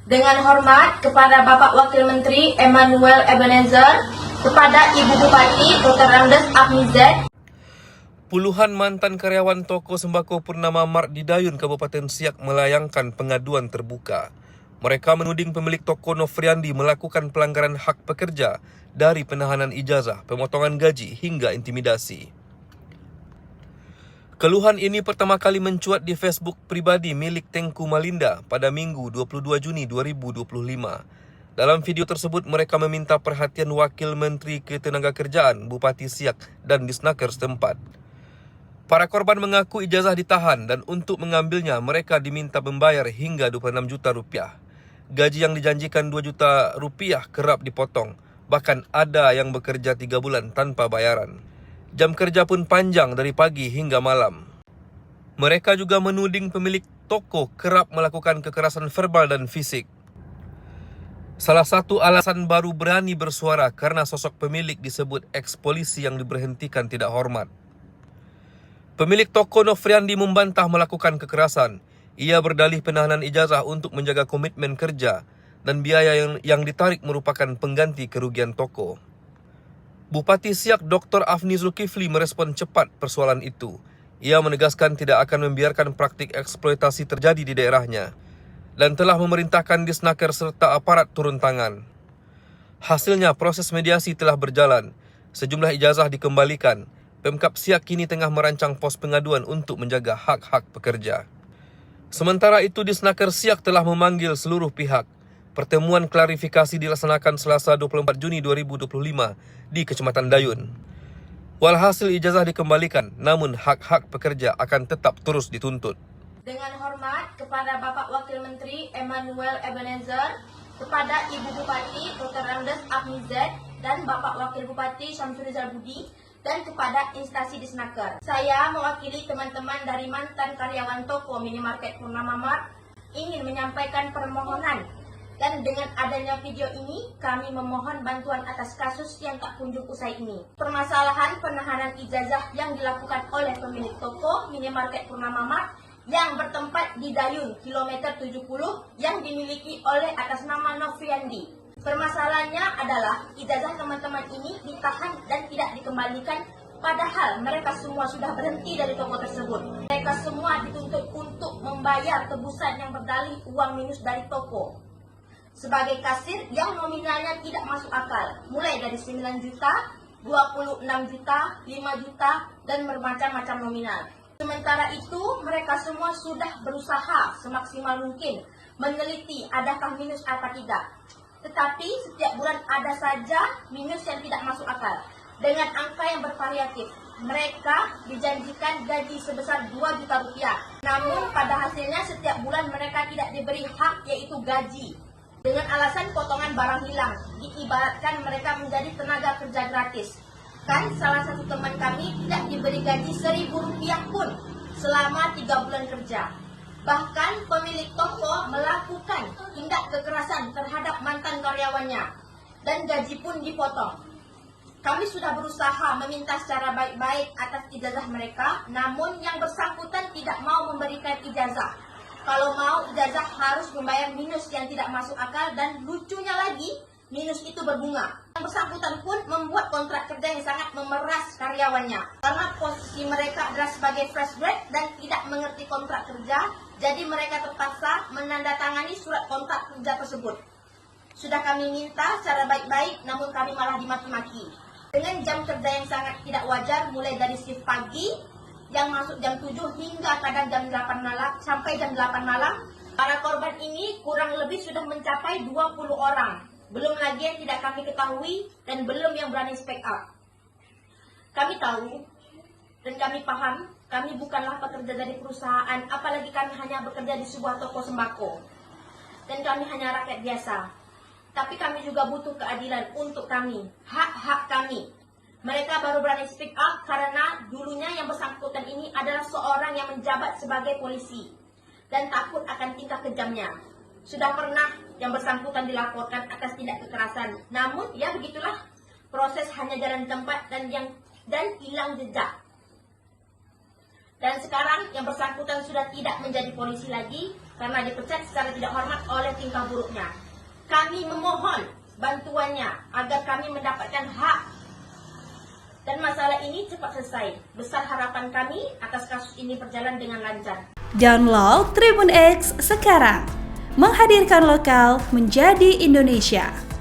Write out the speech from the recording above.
Dengan hormat kepada Bapak Wakil Menteri Emmanuel Ebenezer, kepada Ibu Bupati Dr. Ramdes Ahmizet. Puluhan mantan karyawan toko sembako Purnama Mart di Dayun, Kabupaten Siak melayangkan pengaduan terbuka. Mereka menuding pemilik toko Nofriandi melakukan pelanggaran hak pekerja dari penahanan ijazah, pemotongan gaji hingga intimidasi. Keluhan ini pertama kali mencuat di Facebook pribadi milik Tengku Malinda pada Minggu 22 Juni 2025. Dalam video tersebut, mereka meminta perhatian Wakil Menteri Ketenagakerjaan, Bupati Siak dan Disnaker setempat. Para korban mengaku ijazah ditahan dan untuk mengambilnya mereka diminta membayar hingga 26 juta rupiah. Gaji yang dijanjikan 2 juta rupiah kerap dipotong, bahkan ada yang bekerja 3 bulan tanpa bayaran. Jam kerja pun panjang dari pagi hingga malam. Mereka juga menuding pemilik toko kerap melakukan kekerasan verbal dan fisik. Salah satu alasan baru berani bersuara karena sosok pemilik disebut ex-polisi yang diberhentikan tidak hormat. Pemilik toko Nofriandi membantah melakukan kekerasan. Ia berdalih penahanan ijazah untuk menjaga komitmen kerja dan biaya yang ditarik merupakan pengganti kerugian toko. Bupati Siak Dr. Afni Zulkifli merespon cepat persoalan itu. Ia menegaskan tidak akan membiarkan praktik eksploitasi terjadi di daerahnya dan telah memerintahkan Disnaker serta aparat turun tangan. Hasilnya proses mediasi telah berjalan. Sejumlah ijazah dikembalikan. Pemkab Siak kini tengah merancang pos pengaduan untuk menjaga hak-hak pekerja. Sementara itu, Disnaker Siak telah memanggil seluruh pihak. Pertemuan klarifikasi dilaksanakan Selasa 24 Juni 2025 di Kecamatan Dayun. Walhasil ijazah dikembalikan, namun hak-hak pekerja akan tetap terus dituntut. Dengan hormat kepada Bapak Wakil Menteri Emmanuel Ebenezer, kepada Ibu Bupati Dr. Ramdes Ahmizet dan Bapak Wakil Bupati Syamsurizal Budi, dan kepada instansi Disnaker. Saya mewakili teman-teman dari mantan karyawan toko minimarket Purnama Mart ingin menyampaikan permohonan. Dan dengan adanya video ini, kami memohon bantuan atas kasus yang tak kunjung usai ini. Permasalahan penahanan ijazah yang dilakukan oleh pemilik toko minimarket Purnama Mart yang bertempat di Dayun, kilometer 70, yang dimiliki oleh atas nama Nofriandi. Permasalahannya adalah ijazah teman-teman ini ditahan dan tidak dikembalikan, padahal mereka semua sudah berhenti dari toko tersebut. Mereka semua dituntut untuk membayar tebusan yang berdalih uang minus dari toko sebagai kasir yang nominalnya tidak masuk akal, mulai dari 9 juta, 26 juta, 5 juta, dan bermacam-macam nominal. Sementara itu, mereka semua sudah berusaha semaksimal mungkin meneliti adakah minus apa tidak. Tetapi setiap bulan ada saja minus yang tidak masuk akal. Dengan angka yang bervariatif, mereka dijanjikan gaji sebesar 2 juta rupiah. Namun pada hasilnya setiap bulan mereka tidak diberi hak, yaitu gaji. Dengan alasan potongan barang hilang, diibaratkan mereka menjadi tenaga kerja gratis. Kan salah satu teman kami tidak diberi gaji 1.000 rupiah pun selama 3 bulan kerja. Bahkan pemilik toko melakukan tindak kekerasan terhadap mantan karyawannya dan gaji pun dipotong. Kami sudah berusaha meminta secara baik-baik atas ijazah mereka, namun yang bersangkutan tidak mau memberikan ijazah. Kalau mau ijazah harus membayar minus yang tidak masuk akal, dan lucunya lagi minus itu berbunga. Yang bersangkutan pun membuat kontrak kerja yang sangat memeras karyawannya. Karena posisi mereka adalah sebagai fresh grade dan tidak mengerti kontrak kerja, jadi mereka terpaksa menandatangani surat kontrak kerja tersebut. Sudah kami minta secara baik-baik, namun kami malah dimaki-maki. Dengan jam kerja yang sangat tidak wajar, mulai dari shift pagi yang masuk jam 7 hingga kadang jam 8 malam sampai jam 8 malam. Para korban ini kurang lebih sudah mencapai 20 orang. Belum lagi yang tidak kami ketahui dan belum yang berani speak up. Kami tahu dan kami paham, kami bukanlah pekerja dari perusahaan, apalagi kami hanya bekerja di sebuah toko sembako. Dan kami hanya rakyat biasa. Tapi kami juga butuh keadilan untuk kami, hak-hak kami. Mereka baru berani speak up karena dulunya yang bersangkutan ini adalah seorang yang menjabat sebagai polisi dan takut akan tingkah kejamnya. Sudah pernah yang bersangkutan dilaporkan atas tindak kekerasan. Namun ya begitulah, proses hanya jalan tempat dan hilang jejak. Dan sekarang yang bersangkutan sudah tidak menjadi polisi lagi, karena dipecat secara tidak hormat oleh tingkah buruknya. Kami memohon bantuannya agar kami mendapatkan hak dan masalah ini cepat selesai. Besar harapan kami atas kasus ini berjalan dengan lancar. Download Tribun X sekarang, menghadirkan lokal menjadi Indonesia.